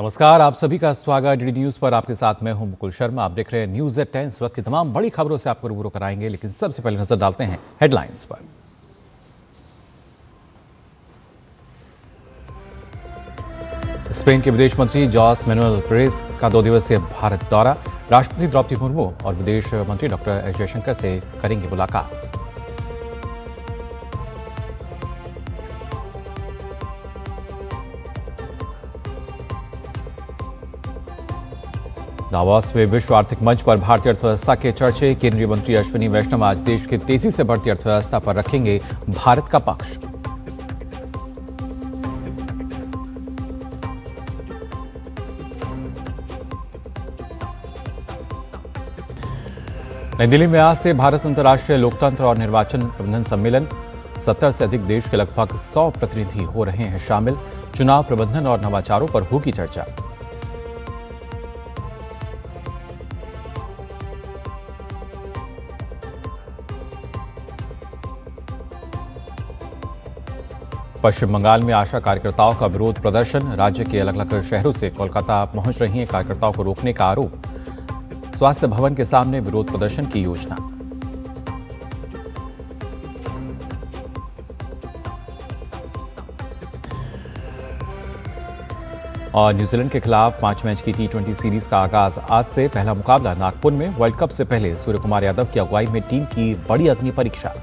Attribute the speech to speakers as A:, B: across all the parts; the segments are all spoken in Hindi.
A: नमस्कार, आप सभी का स्वागत डीडी न्यूज पर। आपके साथ मैं हूं मुकुल शर्मा। आप देख रहे हैं न्यूज एट 10। इस वक्त की तमाम बड़ी खबरों से आपको रूबरू कराएंगे, लेकिन सबसे पहले नजर डालते हैं हेडलाइंस पर। स्पेन के विदेश मंत्री जॉस मैनुएल पेरेज का 2 दिवसीय भारत दौरा। राष्ट्रपति द्रौपदी मुर्मू और विदेश मंत्री डॉक्टर एस जयशंकर से करेंगे मुलाकात। दावोस में विश्व आर्थिक मंच पर भारतीय अर्थव्यवस्था के चर्चे। केंद्रीय मंत्री अश्विनी वैष्णव आज देश की तेजी से बढ़ती अर्थव्यवस्था पर रखेंगे भारत का पक्ष। नई दिल्ली में आज से भारत अंतर्राष्ट्रीय लोकतंत्र और निर्वाचन प्रबंधन सम्मेलन। 70 से अधिक देश के लगभग 100 प्रतिनिधि हो रहे हैं शामिल। चुनाव प्रबंधन और नवाचारों पर होगी चर्चा। पश्चिम बंगाल में आशा कार्यकर्ताओं का विरोध प्रदर्शन। राज्य के अलग अलग शहरों से कोलकाता पहुंच रही हैं कार्यकर्ताओं को रोकने का आरोप। स्वास्थ्य भवन के सामने विरोध प्रदर्शन की योजना। और न्यूजीलैंड के खिलाफ 5 मैच की T20 सीरीज का आगाज आज से। पहला मुकाबला नागपुर में। वर्ल्ड कप से पहले सूर्य कुमार यादव की अगुवाई में टीम की बड़ी अग्नि परीक्षा।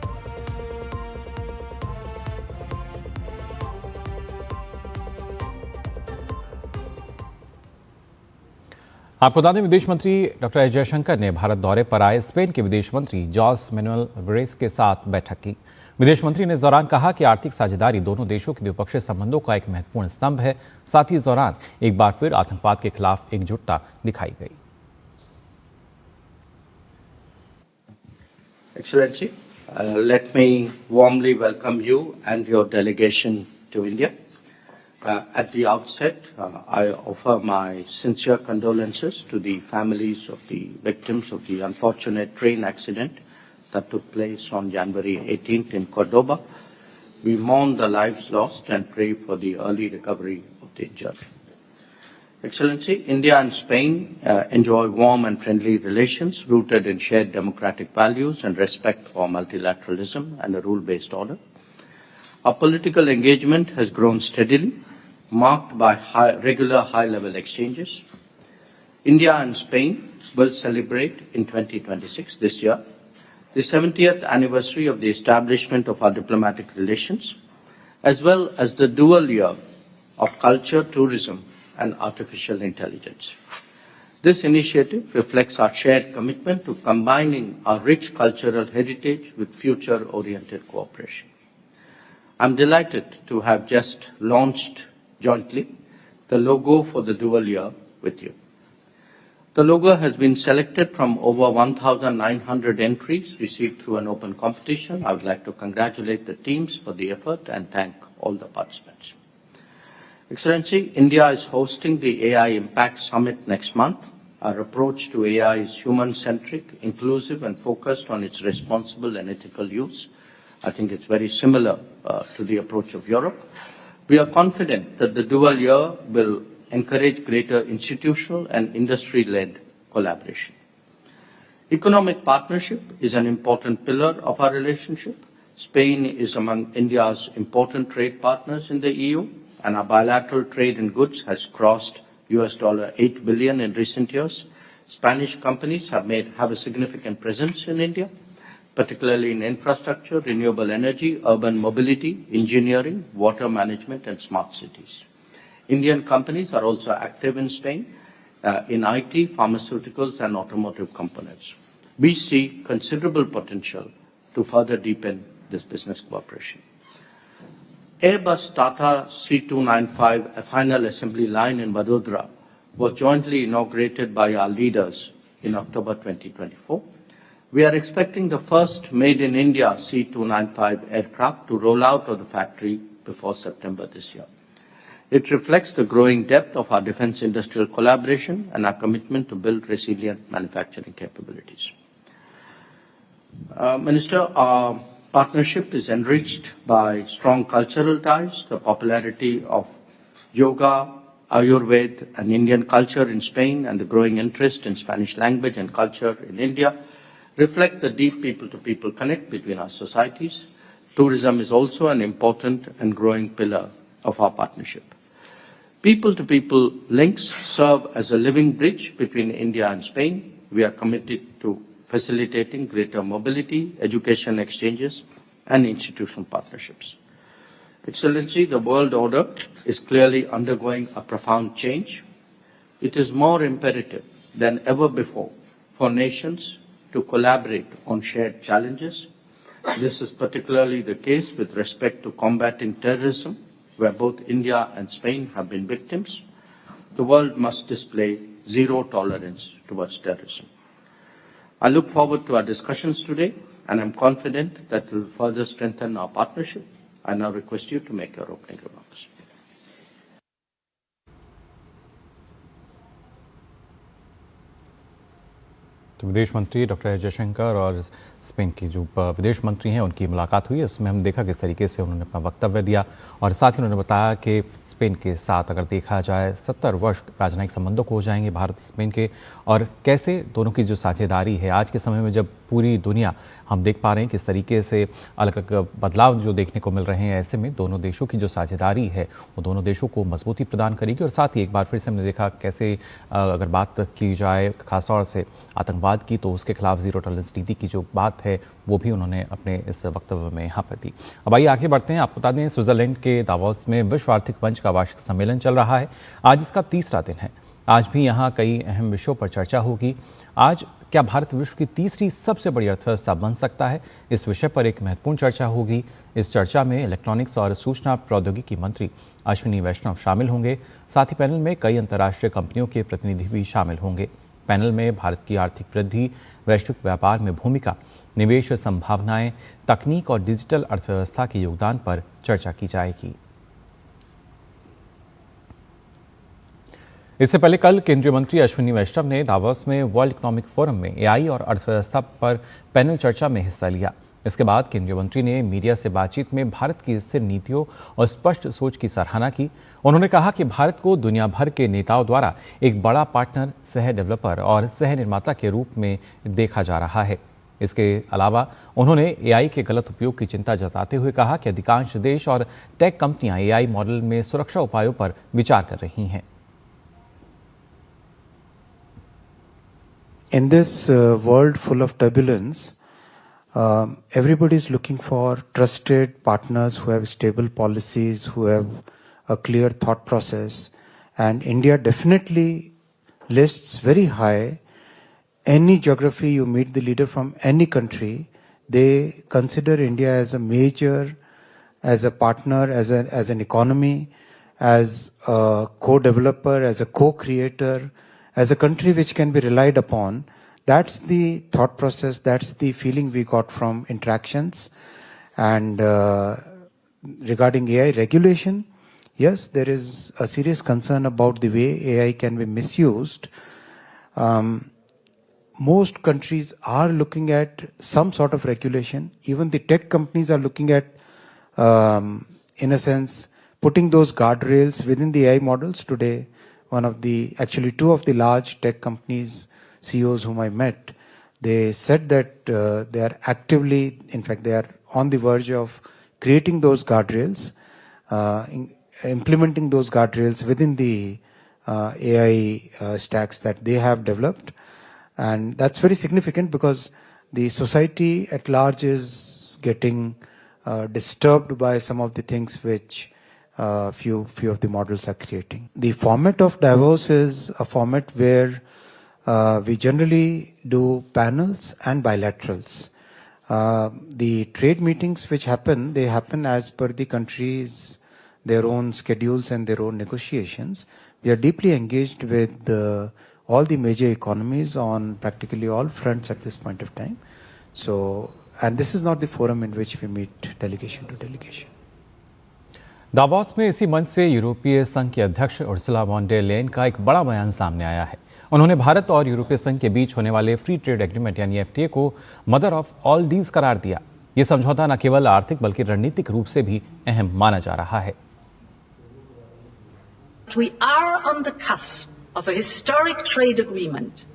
A: आपको बता दें, विदेश मंत्री डॉक्टर एस जयशंकर ने भारत दौरे पर आए स्पेन के विदेश मंत्री जॉस मैनुएल पेरेज के साथ बैठक की। विदेश मंत्री ने इस दौरान कहा कि आर्थिक साझेदारी दोनों देशों के द्विपक्षीय संबंधों का एक महत्वपूर्ण स्तंभ है। साथ ही इस दौरान एक बार फिर आतंकवाद के खिलाफ एकजुटता दिखाई गई।
B: Excellency, let me warmly welcome you and your delegation to India. At the outset, I offer my sincere condolences to the families of the victims of the unfortunate train accident that took place on January 18th in Cordoba. We mourn the lives lost and pray for the early recovery of the injured. Excellency, India and Spain enjoy warm and friendly relations rooted in shared democratic values and respect for multilateralism and a rule-based order. Our political engagement has grown steadily, marked by regular high-level exchanges. India and Spain will celebrate in 2026, this year, the 70th anniversary of the establishment of our diplomatic relations, as well as the dual year of culture, tourism, and artificial intelligence. This initiative reflects our shared commitment to combining our rich cultural heritage with future-oriented cooperation. I'm delighted to have just launched jointly the logo for the dual year with you. The logo has been selected from over 1,900 entries received through an open competition. I would like to congratulate the teams for the effort and thank all the participants. Excellency, India is hosting the AI Impact Summit next month. Our approach to AI is human-centric, inclusive, and focused on its responsible and ethical use. I think it's very similar to the approach of Europe. We are confident that the dual year will encourage greater institutional and industry-led collaboration. Economic partnership is an important pillar of our relationship. Spain is among India's important trade partners in the EU, and our bilateral trade in goods has crossed $8 billion in recent years. Spanish companies have a significant presence in India, particularly in infrastructure, renewable energy, urban mobility, engineering, water management, and smart cities. Indian companies are also active in Spain in IT, pharmaceuticals, and automotive components. We see considerable potential to further deepen this business cooperation. Airbus Tata C295, a final assembly line in Vadodara, was jointly inaugurated by our leaders in October 2024. We are expecting the first made-in-India C295 aircraft to roll out of the factory before September this year. It reflects the growing depth of our defense industrial collaboration and our commitment to build resilient manufacturing capabilities. Minister, our partnership is enriched by strong cultural ties, the popularity of yoga, Ayurveda and Indian culture in Spain and the growing interest in Spanish language and culture in India reflect the deep people-to-people connect between our societies. Tourism is also an important and growing pillar of our partnership. People-to-people links serve as a living bridge between India and Spain. We are committed to facilitating greater mobility, education exchanges, and institutional partnerships. Excellency, the world order is clearly undergoing a profound change. It is more imperative than ever before for nations to collaborate on shared challenges. This is particularly the case with respect to combating terrorism, where both India and Spain have been victims. The world must display zero tolerance towards terrorism. I look forward to our discussions today, and I'm confident that we will further strengthen our partnership. I now request you to make your opening remarks.
A: तो विदेश मंत्री डॉक्टर एस जयशंकर और स्पेन के जो विदेश मंत्री हैं उनकी मुलाकात हुई। उसमें हम देखा किस तरीके से उन्होंने अपना वक्तव्य दिया और साथ ही उन्होंने बताया कि स्पेन के साथ अगर देखा जाए 70 वर्ष राजनयिक संबंधों को हो जाएंगे भारत स्पेन के, और कैसे दोनों की जो साझेदारी है आज के समय में जब पूरी दुनिया हम देख पा रहे हैं किस तरीके से अलग अलग बदलाव जो देखने को मिल रहे हैं, ऐसे में दोनों देशों की जो साझेदारी है वो दोनों देशों को मजबूती प्रदान करेगी। और साथ ही एक बार फिर से हमने देखा कैसे अगर बात की जाए खासतौर से आतंकवाद की, तो उसके खिलाफ जीरो टॉलरेंस नीति की जो बात है वो भी उन्होंने अपने इस वक्तव्य में यहाँ पर दी। अब आइए आगे बढ़ते हैं। आपको बता दें स्विट्जरलैंड के दावोस में विश्व आर्थिक मंच का वार्षिक सम्मेलन चल रहा है। आज इसका तीसरा दिन है। आज भी यहाँ कई अहम विषयों पर चर्चा होगी। आज क्या भारत विश्व की तीसरी सबसे बड़ी अर्थव्यवस्था बन सकता है, इस विषय पर एक महत्वपूर्ण चर्चा होगी। इस चर्चा में इलेक्ट्रॉनिक्स और सूचना प्रौद्योगिकी मंत्री अश्विनी वैष्णव शामिल होंगे। साथ ही पैनल में कई अंतर्राष्ट्रीय कंपनियों के प्रतिनिधि भी शामिल होंगे। पैनल में भारत की आर्थिक वृद्धि, वैश्विक व्यापार में भूमिका, निवेश संभावनाएं, तकनीक और डिजिटल अर्थव्यवस्था के योगदान पर चर्चा की जाएगी। इससे पहले कल केंद्रीय मंत्री अश्विनी वैष्णव ने दावोस में वर्ल्ड इकोनॉमिक फोरम में एआई और अर्थव्यवस्था पर पैनल चर्चा में हिस्सा लिया। इसके बाद केंद्रीय मंत्री ने मीडिया से बातचीत में भारत की स्थिर नीतियों और स्पष्ट सोच की सराहना की। उन्होंने कहा कि भारत को दुनिया भर के नेताओं द्वारा एक बड़ा पार्टनर, सह डेवलपर और सह निर्माता के रूप में देखा जा रहा है। इसके अलावा उन्होंने एआई के गलत उपयोग की चिंता जताते हुए कहा कि अधिकांश देश और टेक कंपनियां एआई मॉडल में सुरक्षा उपायों पर विचार कर रही हैं।
C: In this world full of turbulence, everybody is looking for trusted partners who have stable policies, who have a clear thought process, and India definitely lists very high. Any geography you meet the leader from any country, they consider India as a major, as a partner, as an economy, as a co-developer, as a co-creator, as a country which can be relied upon. That's the thought process, that's the feeling we got from interactions. And regarding AI regulation, yes, there is a serious concern about the way AI can be misused. Most countries are looking at some sort of regulation. Even the tech companies are looking at, in a sense, putting those guardrails within the AI models. Today, two of the large tech companies, CEOs whom I met, they said that they are actively, in fact, they are on the verge of creating those guardrails, implementing those guardrails within the AI stacks that they have developed. And that's very significant because the society at large is getting disturbed by some of the things which few of the models are creating. The format of Davos is a format where we generally do panels and bilaterals. The trade meetings which happen, they happen as per the countries, their own schedules and their own negotiations. We are deeply engaged with all the major economies on practically all fronts at this point of time. So, and this is not the forum in which we meet delegation to delegation.
A: Davos में इसी मंच से यूरोपीय संघ के अध्यक्ष उर्सुला वॉन डेर लेयन का एक बड़ा बयान सामने आया है। उन्होंने भारत और यूरोपीय संघ के बीच होने वाले फ्री ट्रेड एग्रीमेंट यानी एफटीए को मदर ऑफ ऑल डील्स करार दिया। ये समझौता न केवल आर्थिक बल्कि रणनीतिक रूप से भी अहम माना जा रहा है।
D: We are on the cusp of a historic trade agreement.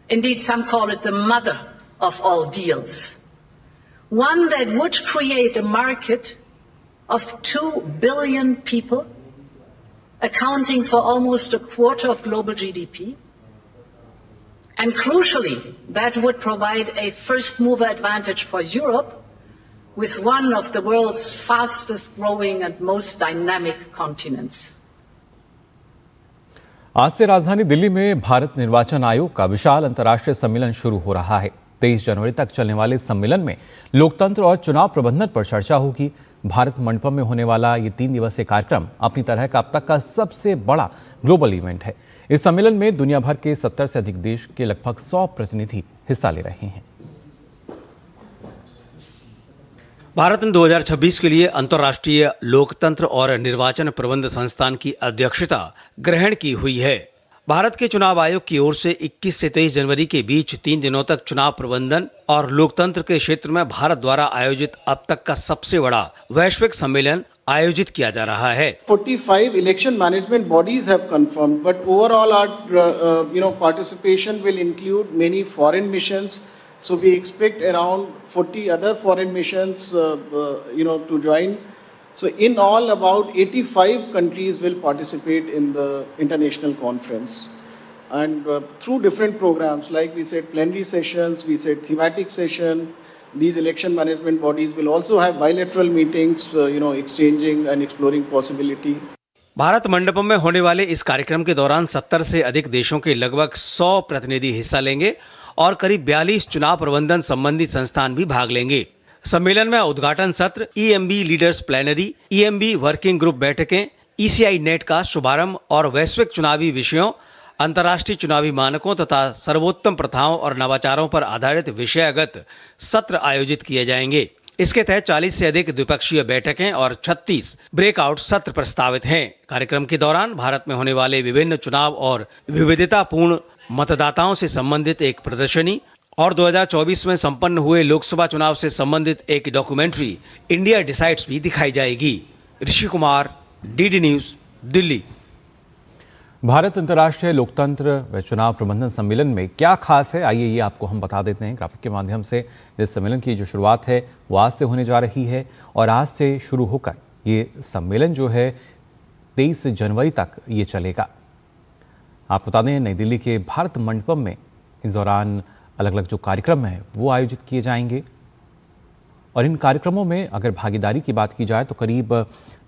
D: Indeed, some call it the mother of all deals. One that would create a market of 2 billion people, accounting for almost a quarter of global GDP. And crucially, that would provide a first mover advantage for Europe with one of the world's fastest growing and most dynamic continents.
A: आज से राजधानी दिल्ली में भारत निर्वाचन आयोग का विशाल अंतर्राष्ट्रीय सम्मेलन शुरू हो रहा है। 23 जनवरी तक चलने वाले इस सम्मेलन में लोकतंत्र और चुनाव प्रबंधन पर चर्चा होगी। भारत मंडपम में होने वाला ये 3 दिवसीय कार्यक्रम अपनी तरह का अब तक का सबसे बड़ा ग्लोबल इवेंट है। इस सम्मेलन में दुनिया भर के 70 से अधिक देश के लगभग 100 प्रतिनिधि हिस्सा ले रहे हैं।
E: भारत ने 2026 के लिए अंतर्राष्ट्रीय लोकतंत्र और निर्वाचन प्रबंध संस्थान की अध्यक्षता ग्रहण की हुई है। भारत के चुनाव आयोग की ओर से 21 से 23 जनवरी के बीच 3 दिनों तक चुनाव प्रबंधन और लोकतंत्र के क्षेत्र में भारत द्वारा आयोजित अब तक का सबसे बड़ा वैश्विक सम्मेलन आयोजित किया जा रहा है।
F: 45 election management bodies have confirmed, but overall our participation will include many foreign missions. So we expect around 40 other foreign missions, to join. So in all, about 85 countries will participate in the international conference. And through different programs, like we said, plenary sessions, we said thematic session, these election management bodies will also have bilateral meetings, exchanging and exploring possibility.
E: Bharat Mandapam में होने वाले इस कार्यक्रम के दौरान 70 से अधिक देशों के लगभग 100 प्रतिनिधि हिस्सा लेंगे और करीब 42 चुनाव प्रबंधन संबंधी संस्थान भी भाग लेंगे। सम्मेलन में उद्घाटन सत्र, EMB leaders plenary, EMB working group बैठकें, ECI नेट का शुभारंभ और वैश्विक चुनावी विषयों, अंतर्राष्ट्रीय चुनावी मानकों तथा सर्वोत्तम प्रथाओं और नवाचारों पर आधारित विषयगत सत्र आयोजित किए जाएंगे। इसके तहत 40 से अधिक द्विपक्षीय बैठकें और 36 ब्रेकआउट सत्र प्रस्तावित हैं। कार्यक्रम के दौरान भारत में होने वाले विभिन्न चुनाव और विविधतापूर्ण मतदाताओं से संबंधित एक प्रदर्शनी और 2024 में संपन्न हुए लोकसभा चुनाव से संबंधित एक डॉक्यूमेंट्री इंडिया डिसाइड्स भी दिखाई जाएगी। Rishi Kumar, DD news, Delhi.
A: भारत अंतर्राष्ट्रीय लोकतंत्र व चुनाव प्रबंधन सम्मेलन में क्या खास है, आइए ये आपको हम बता देते हैं ग्राफिक के माध्यम से। इस सम्मेलन की जो शुरुआत है वो आज से होने जा रही है और आज से शुरू होकर ये सम्मेलन जो है 23 जनवरी तक ये चलेगा। आपको बता दें, नई दिल्ली के भारत मंडपम में इस दौरान अलग अलग जो कार्यक्रम हैं वो आयोजित किए जाएंगे और इन कार्यक्रमों में अगर भागीदारी की बात की जाए तो करीब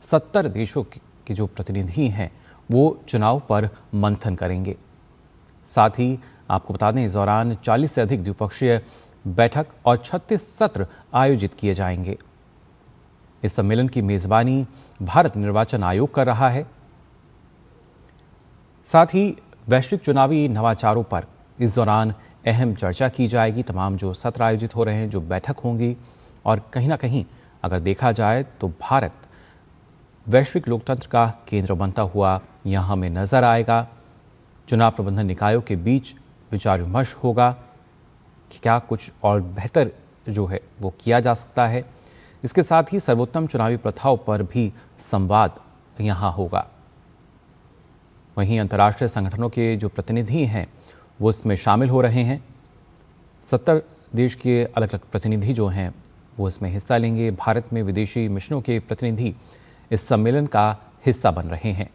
A: 70 देशों के जो प्रतिनिधि हैं वो चुनाव पर मंथन करेंगे। साथ ही आपको बता दें, इस दौरान 40 से अधिक द्विपक्षीय बैठक और 36 सत्र आयोजित किए जाएंगे। इस सम्मेलन की मेजबानी भारत निर्वाचन आयोग कर रहा है। साथ ही वैश्विक चुनावी नवाचारों पर इस दौरान अहम चर्चा की जाएगी। तमाम जो सत्र आयोजित हो रहे हैं, जो बैठक होंगी और कहीं ना कहीं अगर देखा जाए तो भारत वैश्विक लोकतंत्र का केंद्र बनता हुआ यहाँ हमें नजर आएगा। चुनाव प्रबंधन निकायों के बीच विचार विमर्श होगा कि क्या कुछ और बेहतर जो है वो किया जा सकता है। इसके साथ ही सर्वोत्तम चुनावी प्रथाओं पर भी संवाद यहाँ होगा। वहीं अंतर्राष्ट्रीय संगठनों के जो प्रतिनिधि हैं वो इसमें शामिल हो रहे हैं। 70 देश के अलग अलग प्रतिनिधि जो हैं वो इसमें हिस्सा लेंगे। भारत में विदेशी मिशनों के प्रतिनिधि इस सम्मेलन का हिस्सा बन रहे हैं।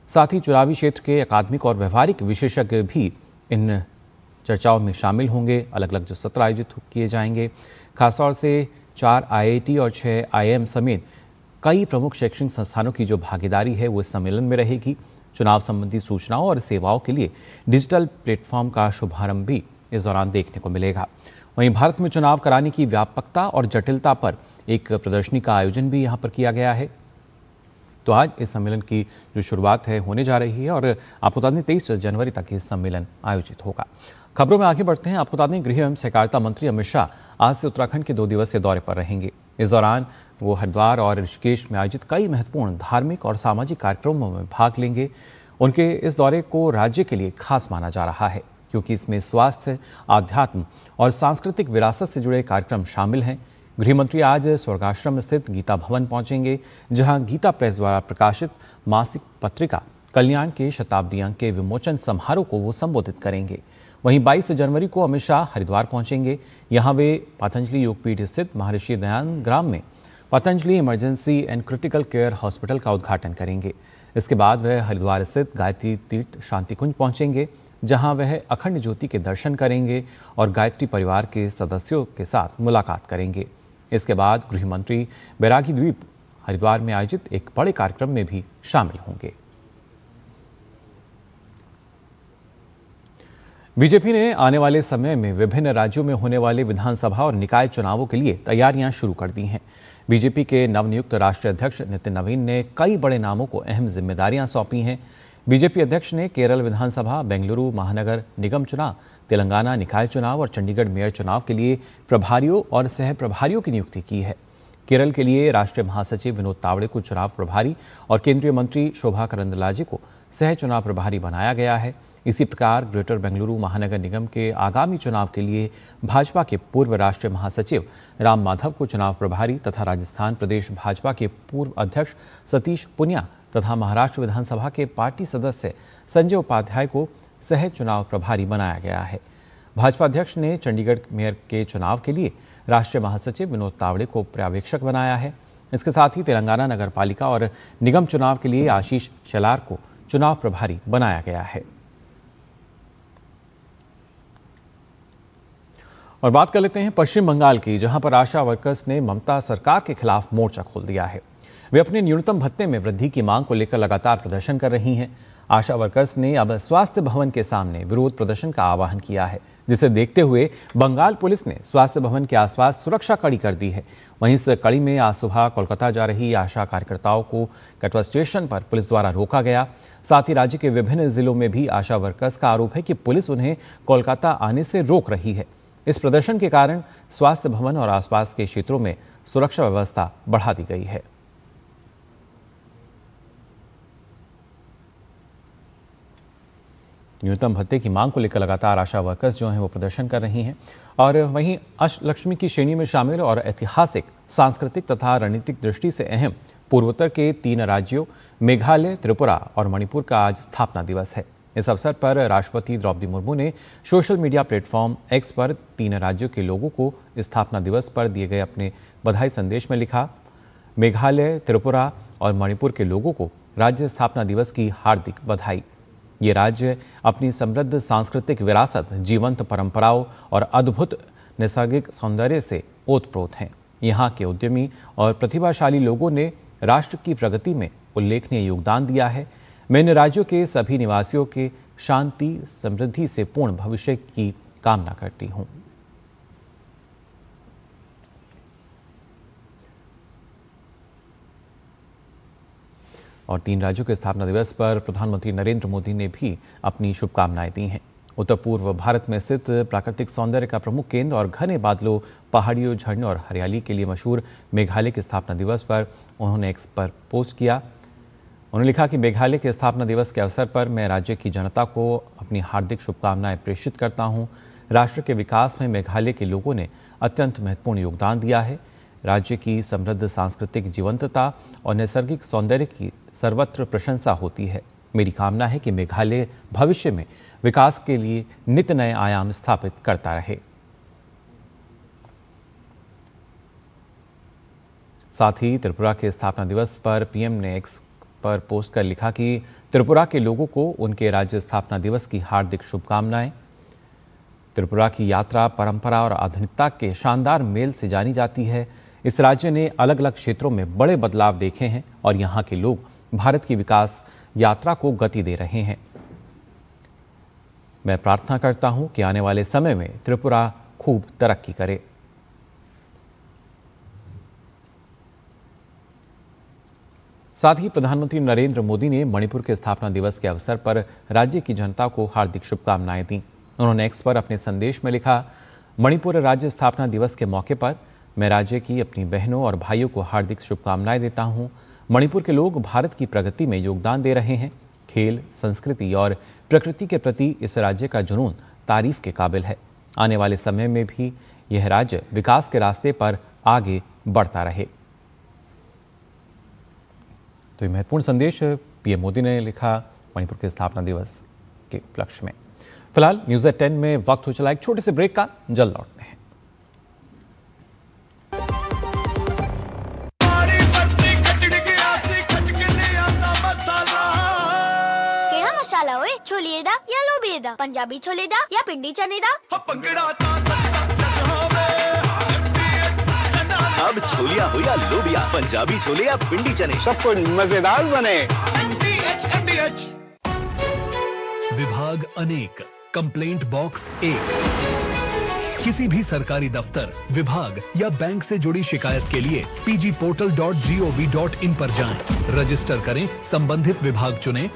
A: साथ ही चुनावी क्षेत्र के अकादमिक और व्यवहारिक विशेषज्ञ भी इन चर्चाओं में शामिल होंगे। अलग अलग जो सत्र आयोजित किए जाएंगे, खासतौर से 4 IIT और 6 IIM समेत कई प्रमुख शैक्षणिक संस्थानों की जो भागीदारी है वो इस सम्मेलन में रहेगी। चुनाव संबंधी सूचनाओं और सेवाओं के लिए डिजिटल प्लेटफॉर्म का शुभारंभ भी इस दौरान देखने को मिलेगा। वहीं भारत में चुनाव कराने की व्यापकता और जटिलता पर एक प्रदर्शनी का आयोजन भी यहाँ पर किया गया है। तो आज इस सम्मेलन की जो शुरुआत है होने जा रही है और आपको बता दें 23 जनवरी तक ये सम्मेलन आयोजित होगा। खबरों में आगे बढ़ते हैं। आपको बता दें, गृह एवं सहकारिता मंत्री अमित शाह आज से उत्तराखंड के 2 दिवसीय दौरे पर रहेंगे। इस दौरान वो हरिद्वार और ऋषिकेश में आयोजित कई महत्वपूर्ण धार्मिक और सामाजिक कार्यक्रमों में भाग लेंगे। उनके इस दौरे को राज्य के लिए खास माना जा रहा है क्योंकि इसमें स्वास्थ्य, आध्यात्म और सांस्कृतिक विरासत से जुड़े कार्यक्रम शामिल हैं। गृह मंत्री आज स्वर्गाश्रम स्थित गीता भवन पहुंचेंगे, जहां गीता प्रेस द्वारा प्रकाशित मासिक पत्रिका कल्याण के शताब्दी अंक के विमोचन समारोह को वो संबोधित करेंगे। वहीं 22 जनवरी को अमित शाह हरिद्वार पहुंचेंगे। यहां वे पतंजलि योगपीठ स्थित महर्षि दयानंद ग्राम में Patanjali emergency and critical care hospital का उद्घाटन करेंगे। इसके बाद वह हरिद्वार स्थित गायत्री तीर्थ शांति कुंज पहुंचेंगे, जहां वह अखंड ज्योति के दर्शन करेंगे और गायत्री परिवार के सदस्यों के साथ मुलाकात करेंगे। इसके बाद गृह मंत्री बैरागी द्वीप हरिद्वार में आयोजित एक बड़े कार्यक्रम में भी शामिल होंगे। बीजेपी ने आने वाले समय में विभिन्न राज्यों में होने वाले विधानसभा और निकाय चुनावों के लिए तैयारियां शुरू कर दी हैं। बीजेपी के नवनियुक्त राष्ट्रीय अध्यक्ष नितिन नवीन ने कई बड़े नामों को अहम जिम्मेदारियां सौंपी हैं। बीजेपी अध्यक्ष ने केरल विधानसभा, बेंगलुरु महानगर निगम चुनाव, तेलंगाना निकाय चुनाव और चंडीगढ़ मेयर चुनाव के लिए प्रभारियों और सह प्रभारियों की नियुक्ति की है। केरल के लिए राष्ट्रीय महासचिव विनोद तावड़े को चुनाव प्रभारी और केंद्रीय मंत्री शोभा करंदलाजे को सह चुनाव प्रभारी बनाया गया है। इसी प्रकार ग्रेटर बेंगलुरु महानगर निगम के आगामी चुनाव के लिए भाजपा के पूर्व राष्ट्रीय महासचिव राम माधव को चुनाव प्रभारी तथा राजस्थान प्रदेश भाजपा के पूर्व अध्यक्ष सतीश पुनिया तथा महाराष्ट्र विधानसभा के पार्टी सदस्य संजय उपाध्याय को सह चुनाव प्रभारी बनाया गया है। भाजपा अध्यक्ष ने चंडीगढ़ मेयर के चुनाव के लिए राष्ट्रीय महासचिव विनोद तावड़े को पर्यवेक्षक बनाया है। इसके साथ ही तेलंगाना नगर पालिका और निगम चुनाव के लिए आशीष शेलार को चुनाव प्रभारी बनाया गया है। और बात कर लेते हैं पश्चिम बंगाल की, जहां पर आशा वर्कर्स ने ममता सरकार के खिलाफ मोर्चा खोल दिया है। वे अपने न्यूनतम भत्ते में वृद्धि की मांग को लेकर लगातार प्रदर्शन कर रही हैं। आशा वर्कर्स ने अब स्वास्थ्य भवन के सामने विरोध प्रदर्शन का आह्वान किया है, जिसे देखते हुए बंगाल पुलिस ने स्वास्थ्य भवन के आसपास सुरक्षा कड़ी कर दी है। वहीं इस कड़ी में आज सुबह कोलकाता जा रही आशा कार्यकर्ताओं को कटवा स्टेशन पर पुलिस द्वारा रोका गया। साथ ही राज्य के विभिन्न जिलों में भी आशा वर्कर्स का आरोप है कि पुलिस उन्हें कोलकाता आने से रोक रही है। इस प्रदर्शन के कारण स्वास्थ्य भवन और आसपास के क्षेत्रों में सुरक्षा व्यवस्था बढ़ा दी गई है। न्यूनतम भत्ते की मांग को लेकर लगातार आशा वर्कर्स जो हैं वो प्रदर्शन कर रही हैं। और वहीं अष्टलक्ष्मी की श्रेणी में शामिल और ऐतिहासिक, सांस्कृतिक तथा रणनीतिक दृष्टि से अहम पूर्वोत्तर के 3 राज्यों मेघालय, त्रिपुरा और मणिपुर का आज स्थापना दिवस है। इस अवसर पर राष्ट्रपति द्रौपदी मुर्मू ने सोशल मीडिया प्लेटफॉर्म एक्स पर 3 राज्यों के लोगों को स्थापना दिवस पर दिए गए अपने बधाई संदेश में लिखा, मेघालय, त्रिपुरा और मणिपुर के लोगों को राज्य स्थापना दिवस की हार्दिक बधाई। ये राज्य अपनी समृद्ध सांस्कृतिक विरासत, जीवंत परंपराओं और अद्भुत नैसर्गिक सौंदर्य से ओतप्रोत हैं। यहाँ के उद्यमी और प्रतिभाशाली लोगों ने राष्ट्र की प्रगति में उल्लेखनीय योगदान दिया है। मैं इन राज्यों के सभी निवासियों के शांति, समृद्धि से पूर्ण भविष्य की कामना करती हूँ। और 3 राज्यों के स्थापना दिवस पर प्रधानमंत्री नरेंद्र मोदी ने भी अपनी शुभकामनाएं दी हैं। उत्तर पूर्व भारत में स्थित प्राकृतिक सौंदर्य का प्रमुख केंद्र और घने बादलों, पहाड़ियों, झरनों और हरियाली के लिए मशहूर मेघालय के स्थापना दिवस पर उन्होंने एक्स पर पोस्ट किया। उन्होंने लिखा कि मेघालय के स्थापना दिवस के अवसर पर मैं राज्य की जनता को अपनी हार्दिक शुभकामनाएं प्रेषित करता हूं। राष्ट्र के विकास में मेघालय के लोगों ने अत्यंत महत्वपूर्ण योगदान दिया है। राज्य की समृद्ध सांस्कृतिक जीवंतता और नैसर्गिक सौंदर्य की सर्वत्र प्रशंसा होती है। मेरी कामना है कि मेघालय भविष्य में विकास के लिए नित नए आयाम स्थापित करता रहे। साथ ही त्रिपुरा के स्थापना दिवस पर पीएम ने एक्स पर पोस्ट कर लिखा कि त्रिपुरा के लोगों को उनके राज्य स्थापना दिवस की हार्दिक शुभकामनाएं। त्रिपुरा की यात्रा परंपरा और आधुनिकता के शानदार मेल से जानी जाती है। इस राज्य ने अलग अलग क्षेत्रों में बड़े बदलाव देखे हैं और यहाँ के लोग भारत की विकास यात्रा को गति दे रहे हैं। मैं प्रार्थना करता हूं कि आने वाले समय में त्रिपुरा खूब तरक्की करे। साथ ही प्रधानमंत्री नरेंद्र मोदी ने मणिपुर के स्थापना दिवस के अवसर पर राज्य की जनता को हार्दिक शुभकामनाएं दी। उन्होंने एक्स पर अपने संदेश में लिखा, मणिपुर राज्य स्थापना दिवस के मौके पर मैं राज्य की अपनी बहनों और भाइयों को हार्दिक शुभकामनाएं देता हूं। मणिपुर के लोग भारत की प्रगति में योगदान दे रहे हैं। खेल, संस्कृति और प्रकृति के प्रति इस राज्य का जुनून तारीफ के काबिल है। आने वाले समय में भी यह राज्य विकास के रास्ते पर आगे बढ़ता रहे। तो ये महत्वपूर्ण संदेश पीएम मोदी ने लिखा मणिपुर के स्थापना दिवस के उपलक्ष्य में। फिलहाल न्यूज़ एट 10 में वक्त हो चला एक छोटे से ब्रेक का, जल्द लौटते हैं।
G: केड़ा मसाला ओए? छोलिए दा या लोबिए दा? पंजाबी छोले दा या पिंडी चने दा?
H: अब छोलिया हो या लोबिया, पंजाबी छोले या पिंडी चने,
I: सब कुछ मजेदार बने।
J: विभाग अनेक, कंप्लेंट बॉक्स 1। किसी भी सरकारी दफ्तर, विभाग या बैंक से जुड़ी शिकायत के लिए pgportal.gov.in पर जाएं, रजिस्टर करें, संबंधित विभाग चुनें,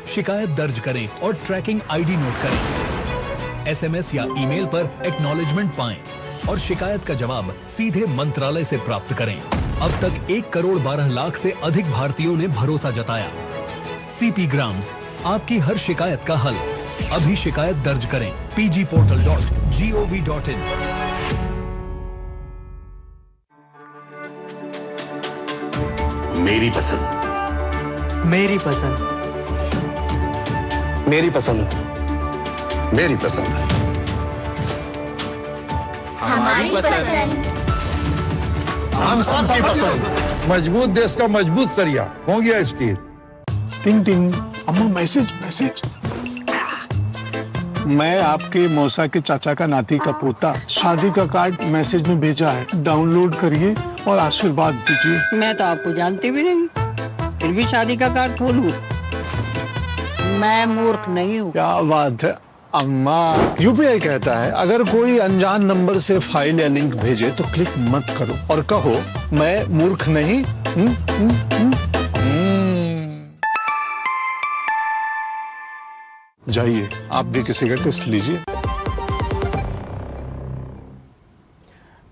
J: शिकायत दर्ज करें और ट्रैकिंग आईडी नोट करें। एसएमएस या ईमेल पर एक्नॉलेजमेंट पाएं और शिकायत का जवाब सीधे मंत्रालय से प्राप्त करें। अब तक 1 करोड़ 12 लाख से अधिक भारतीयों ने भरोसा जताया। सीपी ग्राम्स, आपकी हर शिकायत का हल। अभी शिकायत दर्ज करें pgportal.gov.in।
H: मेरी पसंद,
I: मेरी पसंद, मेरी पसंद, मेरी पसंद,
G: हमारी पसंद।
I: हम सबकी पसंद। मजबूत देश का मजबूत सरिया हो गया स्टील। टिंग टिंग, अम्मा मैसेज। मैं आपके मौसा के चाचा का नाती का पोता, शादी का कार्ड मैसेज में भेजा है, डाउनलोड करिए और आशीर्वाद दीजिए।
K: मैं तो आपको जानती भी नहीं, फिर भी शादी का कार्ड खोलूं? मैं मूर्ख नहीं हूँ।
I: क्या बात है अम्मा। यूपीआई कहता है अगर कोई अनजान नंबर से फाइल या लिंक भेजे तो क्लिक मत करो और कहो मैं मूर्ख नहीं। जाइए आप भी किसी का टेस्ट लीजिए।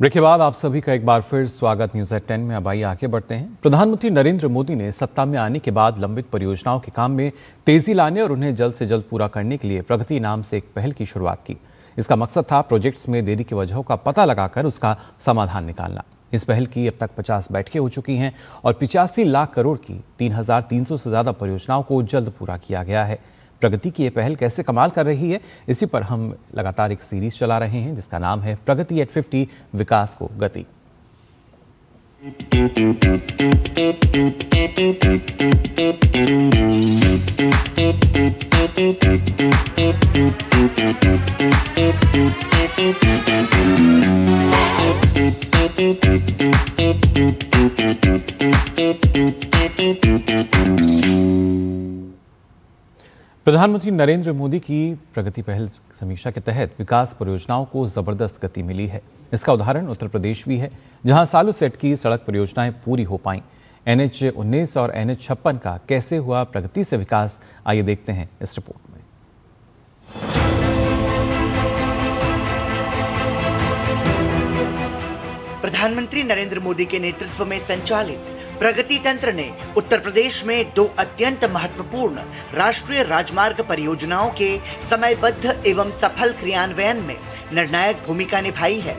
A: ब्रेक के बाद आप सभी का एक बार फिर स्वागत न्यूज़ एट 10 में। अब आइए आगे बढ़ते हैं। प्रधानमंत्री नरेंद्र मोदी ने सत्ता में आने के बाद लंबित परियोजनाओं के काम में तेजी लाने और उन्हें जल्द से जल्द पूरा करने के लिए प्रगति नाम से एक पहल की शुरुआत की। इसका मकसद था प्रोजेक्ट्स में देरी की वजहों का पता लगाकर उसका समाधान निकालना। इस पहल की अब तक 50 बैठकें हो चुकी हैं और 85 लाख करोड़ की 3,300 से ज्यादा परियोजनाओं को जल्द पूरा किया गया है। प्रगति की ये पहल कैसे कमाल कर रही है, इसी पर हम लगातार एक सीरीज चला रहे हैं जिसका नाम है प्रगति एट 50, विकास को गति। प्रधानमंत्री नरेंद्र मोदी की प्रगति पहल समीक्षा के तहत विकास परियोजनाओं को जबरदस्त गति मिली है। इसका उदाहरण उत्तर प्रदेश भी है, जहां सालों सेट की सड़क परियोजनाएं पूरी हो पाईं। NH-19 और NH-56 का कैसे हुआ प्रगति से विकास, आइए देखते हैं इस रिपोर्ट में।
L: प्रधानमंत्री नरेंद्र मोदी के नेतृत्व में संचालित प्रगति तंत्र ने उत्तर प्रदेश में 2 अत्यंत महत्वपूर्ण राष्ट्रीय राजमार्ग परियोजनाओं के समयबद्ध एवं सफल क्रियान्वयन में निर्णायक भूमिका निभाई है।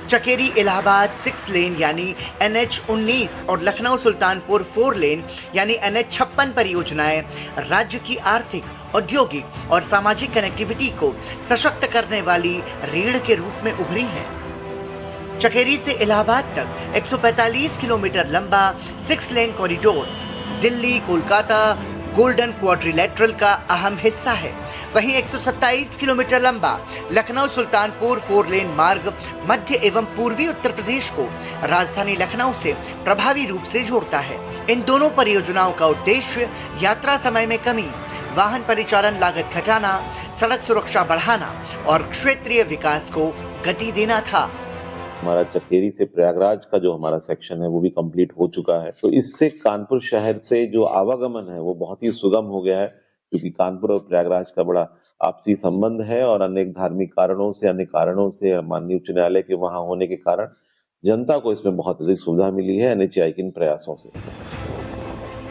L: चकेरी इलाहाबाद 6 लेन यानी NH-19 और लखनऊ सुल्तानपुर 4 लेन यानी NH-56 परियोजनाएं राज्य की आर्थिक, औद्योगिक और सामाजिक कनेक्टिविटी को सशक्त करने वाली रीढ़ के रूप में उभरी हैं। चकेरी से इलाहाबाद तक 145 किलोमीटर लंबा 6 lane corridor Delhi Kolkata golden quadrilateral का अहम हिस्सा है। वहीं 127 किलोमीटर लंबा लखनऊ सुल्तानपुर 4 लेन मार्ग मध्य एवं पूर्वी उत्तर प्रदेश को राजधानी लखनऊ से प्रभावी रूप से जोड़ता है। इन दोनों परियोजनाओं का उद्देश्य यात्रा समय में कमी, वाहन परिचालन लागत घटाना, सड़क सुरक्षा बढ़ाना और क्षेत्रीय विकास को गति देना था।
M: हमारा चकेरी से प्रयागराज का जो हमारा सेक्शन है वो भी कंप्लीट हो चुका है, तो इससे कानपुर शहर से जो आवागमन है वो बहुत ही सुगम हो गया है, क्योंकि कानपुर और प्रयागराज का बड़ा आपसी संबंध है और अनेक धार्मिक कारणों से, अन्य कारणों से, माननीय उच्च न्यायालय के वहां होने के कारण जनता को इसमें बहुत अधिक सुविधा मिली है NHAI के इन प्रयासों से।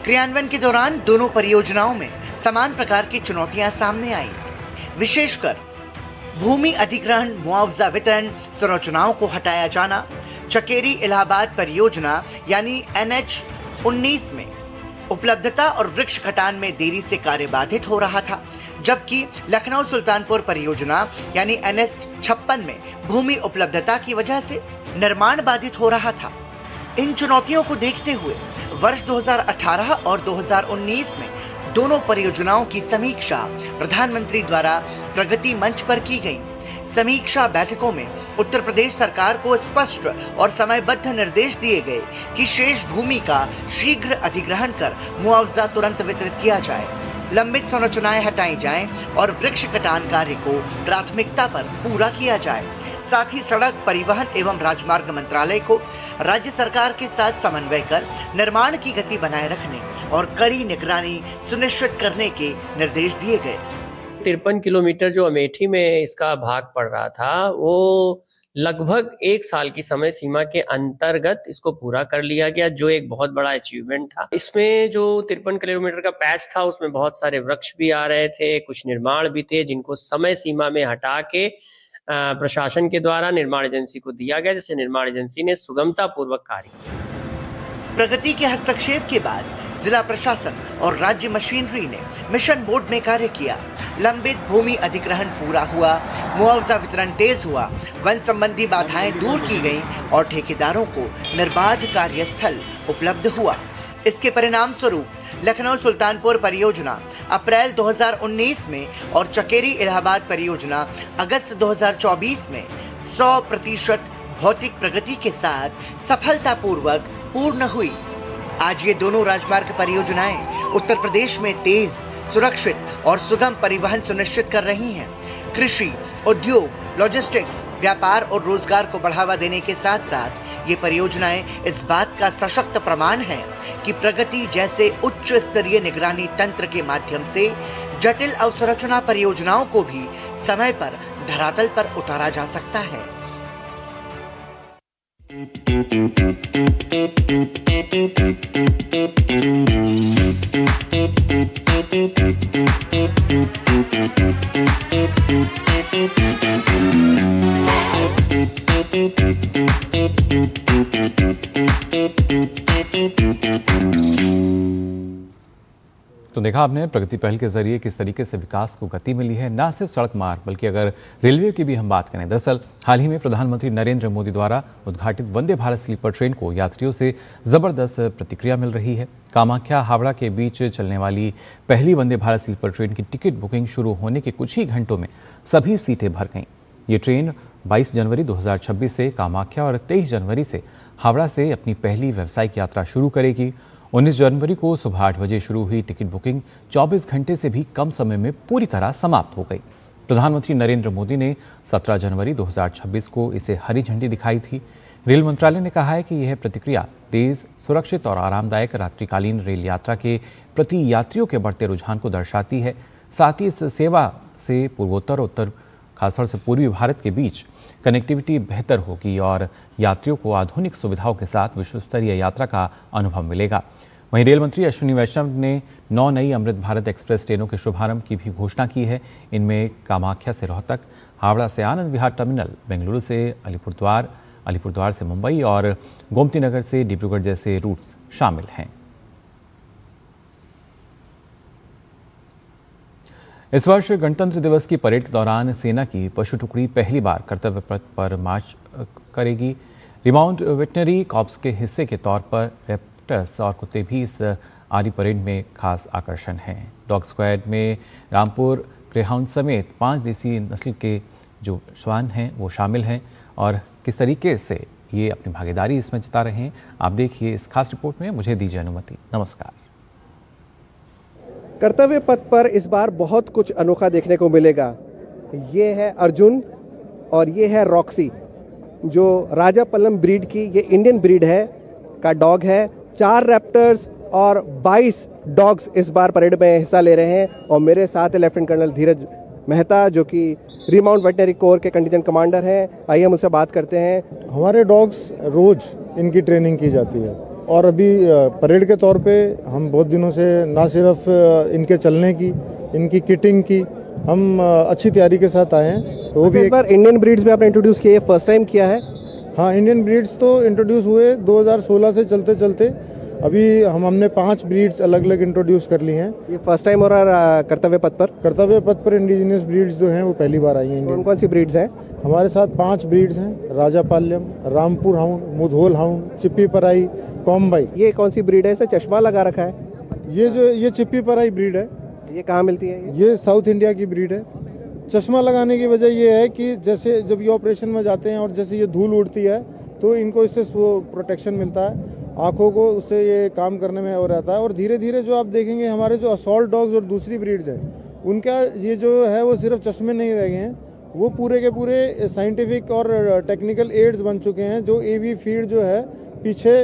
L: क्रियान्वयन के दौरान दोनों परियोजनाओं में समान प्रकार की चुनौतियां सामने आई। विशेषकर भूमि अधिग्रहण, मुआवजा वितरण, संरचनाओं को हटाया जाना, चकेरी इलाहाबाद परियोजना यानी NH-19 में उपलब्धता और वृक्ष कटान में देरी से कार्य बाधित हो रहा था, जबकि लखनऊ सुल्तानपुर परियोजना यानी NH-56 में भूमि उपलब्धता की वजह से निर्माण बाधित हो रहा था। इन चुनौतियों को देखते हुए वर्ष 2018 और 2019 में दोनों परियोजनाओं की समीक्षा प्रधानमंत्री द्वारा प्रगति मंच पर की गई। समीक्षा बैठकों में उत्तर प्रदेश सरकार को स्पष्ट और समयबद्ध निर्देश दिए गए कि शेष भूमि का शीघ्र अधिग्रहण कर मुआवजा तुरंत वितरित किया जाए, लंबित संरचनाएं हटाई जाएं और वृक्ष कटान कार्य को प्राथमिकता पर पूरा किया जाए। साथ ही सड़क परिवहन एवं राजमार्ग मंत्रालय को राज्य सरकार के साथ समन्वय कर निर्माण की गति बनाए रखने और कड़ी निगरानी सुनिश्चित करने के निर्देश दिए गए।
N: 53 किलोमीटर जो अमेठी में इसका भाग पड़ रहा था, वो लगभग 1 साल की समय सीमा के अंतर्गत इसको पूरा कर लिया गया, जो एक बहुत बड़ा अचीवमेंट था। इसमें जो 53 किलोमीटर का पैच था, उसमें बहुत सारे वृक्ष भी आ रहे थे, कुछ निर्माण भी थे, जिनको समय सीमा में हटा के प्रशासन के द्वारा निर्माण एजेंसी को दिया गया, जिससे निर्माण एजेंसी ने सुगमता पूर्वक कार्य किया।
L: प्रगति के हस्तक्षेप के बाद जिला प्रशासन और राज्य मशीनरी ने मिशन मोड में कार्य किया। लंबित भूमि अधिग्रहण पूरा हुआ, मुआवजा वितरण तेज हुआ, वन संबंधी बाधाएं दूर की गईं और ठेकेदारों को निर्बाध कार्यस्थल उपलब्ध हुआ। इसके परिणाम स्वरूप लखनऊ सुल्तानपुर परियोजना अप्रैल 2019 में और चकेरी इलाहाबाद परियोजना अगस्त 2024 में 100% भौतिक प्रगति के साथ सफलतापूर्वक पूर्ण हुई। आज ये दोनों राजमार्ग परियोजनाएं उत्तर प्रदेश में तेज, सुरक्षित और सुगम परिवहन सुनिश्चित कर रही हैं। कृषि, उद्योग, लॉजिस्टिक्स, व्यापार और रोजगार को बढ़ावा देने के साथ साथ ये परियोजनाएं इस बात का सशक्त प्रमाण है कि प्रगति जैसे उच्च स्तरीय निगरानी तंत्र के माध्यम से जटिल अवसंरचना परियोजनाओं को भी समय पर धरातल पर उतारा जा सकता है।
A: तो देखा आपने प्रगति पहल के जरिए किस तरीके से विकास को गति मिली है, न सिर्फ सड़क मार्ग बल्कि अगर रेलवे की भी हम बात करें। दरअसल हाल ही में प्रधानमंत्री नरेंद्र मोदी द्वारा उद्घाटित वंदे भारत स्लीपर ट्रेन को यात्रियों से जबरदस्त प्रतिक्रिया मिल रही है। कामाख्या हावड़ा के बीच चलने वाली पहली वंदे भारत स्लीपर ट्रेन की टिकट बुकिंग शुरू होने के कुछ ही घंटों में सभी सीटें भर गईं। ये ट्रेन 22 जनवरी 2026 से कामाख्या और 23 जनवरी से हावड़ा से अपनी पहली व्यावसायिक यात्रा शुरू करेगी। 19 जनवरी को सुबह 8 बजे शुरू हुई टिकट बुकिंग 24 घंटे से भी कम समय में पूरी तरह समाप्त हो गई। प्रधानमंत्री नरेंद्र मोदी ने 17 जनवरी 2026 को इसे हरी झंडी दिखाई थी। रेल मंत्रालय ने कहा है कि यह प्रतिक्रिया तेज, सुरक्षित और आरामदायक रात्रिकालीन रेल यात्रा के प्रति यात्रियों के बढ़ते रुझान को दर्शाती है। साथ ही इस सेवा से पूर्वोत्तर और उत्तर खासतौर से पूर्वी भारत के बीच कनेक्टिविटी बेहतर होगी और यात्रियों को आधुनिक सुविधाओं के साथ विश्वस्तरीय यात्रा का अनुभव मिलेगा। वहीं रेल मंत्री अश्विनी वैष्णव ने 9 नई अमृत भारत एक्सप्रेस ट्रेनों के शुभारंभ की भी घोषणा की है। इनमें कामाख्या से रोहतक, हावड़ा से आनंद विहार टर्मिनल, बेंगलुरु से अलीपुरद्वार, अलीपुरद्वार से मुंबई और गोमती नगर से डिब्रूगढ़ जैसे रूट्स शामिल हैं। इस वर्ष गणतंत्र दिवस की परेड के दौरान सेना की पशु टुकड़ी पहली बार कर्तव्य पथ पर मार्च करेगी। रिमाउंट वेटनरी कॉर्प्स के हिस्से के तौर पर रैप्टर्स और कुत्ते भी इस आरी परेड में खास आकर्षण हैं। डॉग स्क्वाड में रामपुर ग्रेहाउंड समेत 5 देसी नस्ल के जो श्वान हैं वो शामिल हैं और किस तरीके से ये अपनी भागीदारी इसमें जता रहे हैं आप देखिए इस खास रिपोर्ट में। मुझे दीजिए अनुमति। नमस्कार।
O: कर्तव्य पथ पर इस बार बहुत कुछ अनोखा देखने को मिलेगा। ये है अर्जुन और ये है रॉक्सी, जो राजा पल्लम ब्रीड की, ये इंडियन ब्रीड है का डॉग है। 4 रैप्टर्स और 22 डॉग्स इस बार परेड में हिस्सा ले रहे हैं और मेरे साथ है लेफ्टिनेंट कर्नल धीरज मेहता, जो कि रिमाउंट वेटनरी कोर के कंटिजेंट कमांडर हैं। आइए हम उनसे बात करते हैं।
P: हमारे डॉग्स रोज इनकी ट्रेनिंग की जाती है और अभी परेड के तौर पे हम बहुत दिनों से ना सिर्फ इनके चलने की, इनकी किटिंग की हम अच्छी तैयारी के साथ आए हैं। तो वो भी
O: एक बार इंडियन ब्रीड्स में आपने इंट्रोड्यूस किया, फर्स्ट टाइम किया है?
P: हाँ, इंडियन ब्रीड्स तो इंट्रोड्यूस हुए 2016 से चलते चलते अभी हमने 5 ब्रीड्स अलग अलग इंट्रोड्यूस कर ली हैं।
O: ये फर्स्ट टाइम और कर्तव्य पथ पर
P: इंडिजिनियस ब्रीड्स जो हैं वो पहली बार आई हैं।
O: कौन कौन सी ब्रीड्स हैं?
P: हमारे साथ 5 ब्रीड्स हैं, राजापाल्यम, रामपुर हाउंड, मुधोल हाउंड, चिप्पी पराई, कॉम्बाई।
O: ये कौन सी ब्रीड है? इसे चश्मा लगा रखा है।
P: ये चिप्पी पराई ब्रीड है।
O: ये कहाँ मिलती है?
P: ये साउथ इंडिया की ब्रीड है। चश्मा लगाने की वजह ये है कि जैसे जब ये ऑपरेशन में जाते हैं और जैसे ये धूल उड़ती है तो इनको इससे प्रोटेक्शन मिलता है आँखों को, उससे ये काम करने में हो रहता है। और धीरे धीरे जो आप देखेंगे हमारे जो असॉल्ट डॉग्स और दूसरी ब्रीड्स हैं उनका ये जो है वो सिर्फ चश्मे नहीं रह गए हैं, वो पूरे के पूरे साइंटिफिक और टेक्निकल एड्स बन चुके हैं जो एवी फीड जो है पीछे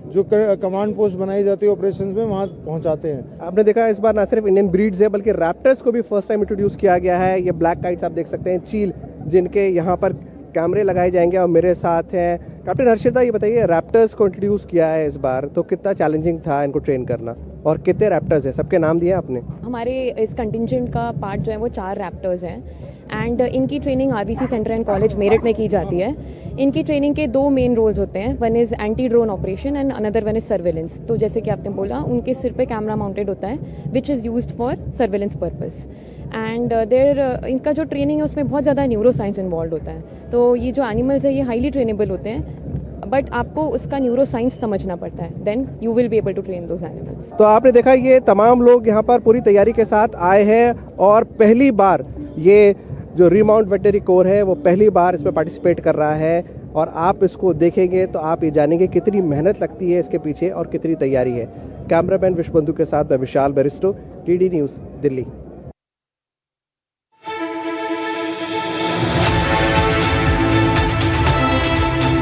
P: जो कमांड पोस्ट बनाई जाती है ऑपरेशंस में वहाँ पहुँचाते हैं।
O: आपने देखा इस बार ना सिर्फ इंडियन ब्रीड्स है बल्कि रैप्टर्स को भी फर्स्ट टाइम इंट्रोड्यूस किया गया है। ये ब्लैक काइट्स आप देख सकते हैं, चील, जिनके यहाँ पर कैमरे लगाए जाएंगे। और मेरे साथ हैं कैप्टन हर्षिता। ये बताइए, रैप्टर्स को इंट्रोड्यूस किया है इस बार, तो कितना चैलेंजिंग था इनको ट्रेन करना और कितने रैप्टर्स हैं? सबके नाम दिए आपने?
Q: हमारे इस कंटिजेंट का पार्ट जो है वो 4 रैप्टर्स हैं एंड इनकी training RBC centre and college Meerut में की जाती है। इनकी ट्रेनिंग के 2 मेन रोल्स होते हैं, one is anti drone operation and another one is surveillance. तो जैसे कि आपने बोला, उनके सिर पे कैमरा माउंटेड होता है which is used for surveillance purpose and इनका जो ट्रेनिंग है उसमें बहुत ज़्यादा न्यूरो साइंस इन्वॉल्व होता है। तो ये जो एनिमल्स है ये हाईली ट्रेनेबल होते हैं, बट आपको उसका न्यूरो साइंस समझना पड़ता है, then you will be able to train those animals.
O: तो आपने देखा ये तमाम लोग यहाँ पर पूरी तैयारी के साथ आए हैं और पहली बार ये जो रीमाउंट वेटनरी कोर है वो पहली बार इसमें पार्टिसिपेट कर रहा है। और आप इसको देखेंगे तो आप ये जानेंगे कितनी मेहनत लगती है इसके पीछे और कितनी तैयारी है। कैमरामैन विश्वबंधु के साथ मैं विशाल बैरिस्टो, टीडी न्यूज़, दिल्ली।